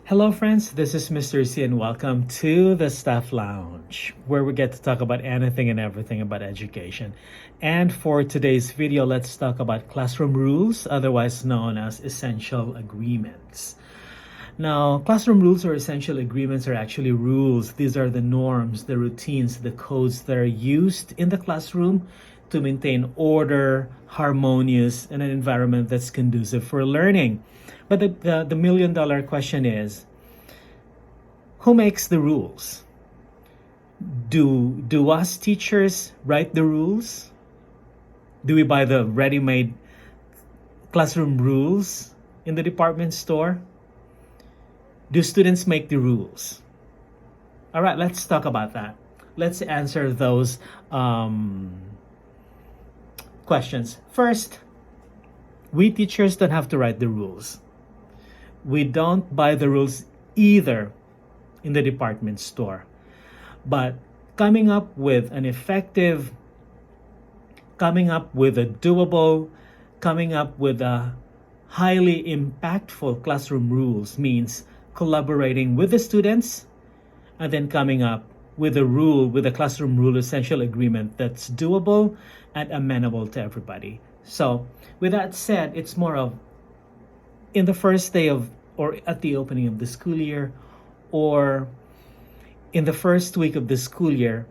Hello, friends. This is Mr. C, and welcome to the Staff Lounge, where we get to talk about anything and everything about education. And for today's video, let's talk about classroom rules, otherwise known as essential agreements. Now, classroom rules or essential agreements are actually rules. These are the norms, the routines, the codes that are used in the classroom to maintain order, harmonious, and an environment that's conducive for learning. But the million-dollar question is, who makes the rules? Do us teachers write the rules? Do we buy the ready-made classroom rules in the department store? Do students make the rules? All right, let's talk about that. Let's answer those questions. First, we teachers don't have to write the rules. We don't buy the rules either in the department store. But coming up with an effective, coming up with a doable, coming up with a highly impactful classroom rules means collaborating with the students and then coming up with a classroom rule essential agreement that's doable and amenable to everybody. So with that said, it's more of in the first day of or at the opening of the school year or in the first week of the school year,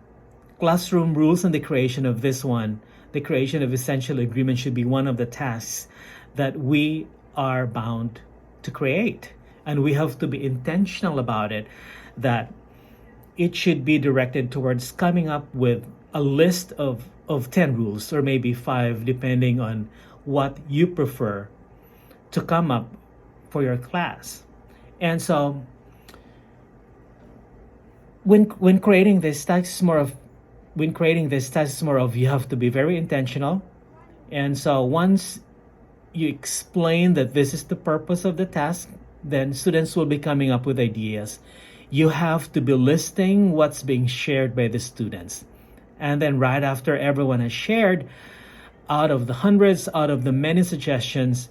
classroom rules and the creation of the creation of essential agreement should be one of the tasks that we are bound to create. And we have to be intentional about it, that it should be directed towards coming up with a list of 10 rules or maybe 5, depending on what you prefer to come up for your class. And so when creating this task is more of you have to be very intentional. And so once you explain that this is the purpose of the task, then students will be coming up with ideas. You have to be listing what's being shared by the students. And then right after everyone has shared, out of the hundreds, out of the many suggestions,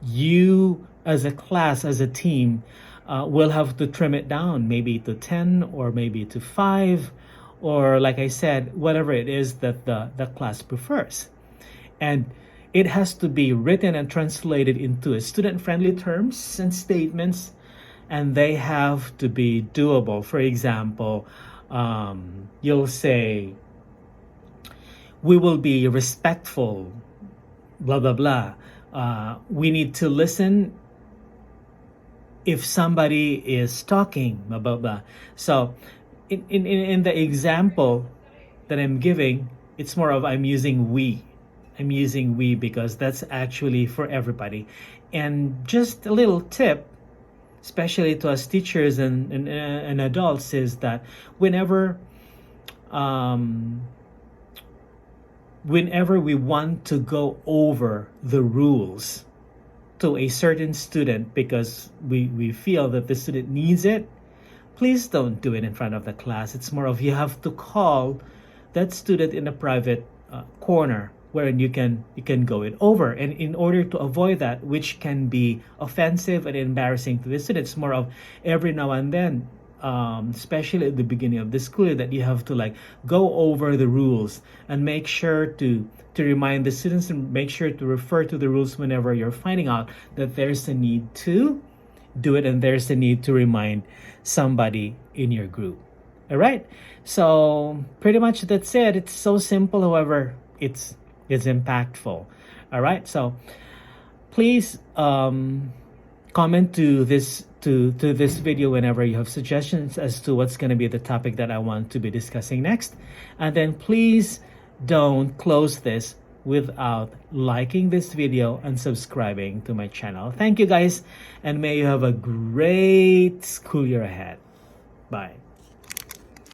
you as a class, as a team, will have to trim it down, maybe to 10 or maybe to 5, or like I said, whatever it is that the class prefers. And it has to be written and translated into student-friendly terms and statements, and they have to be doable. For example, you'll say, we will be respectful, blah, blah, blah. We need to listen if somebody is talking, blah, blah, blah. So in the example that I'm giving, it's more of I'm using we because that's actually for everybody. And just a little tip, especially to us teachers and adults, is that whenever we want to go over the rules to a certain student because we feel that the student needs it, please don't do it in front of the class. It's more of you have to call that student in a private corner wherein you can go it over. And in order to avoid that, which can be offensive and embarrassing to the students, more of every now and then, especially at the beginning of the school year, that you have to go over the rules and make sure to remind the students and make sure to refer to the rules whenever you're finding out that there's a need to do it and there's a need to remind somebody in your group. All right, so pretty much that's it. It's so simple, however it's impactful. All right, so please comment to this video whenever you have suggestions as to what's going to be the topic that I want to be discussing next. And then please don't close this without liking this video and subscribing to my channel. Thank you guys, and may you have a great school year ahead. Bye.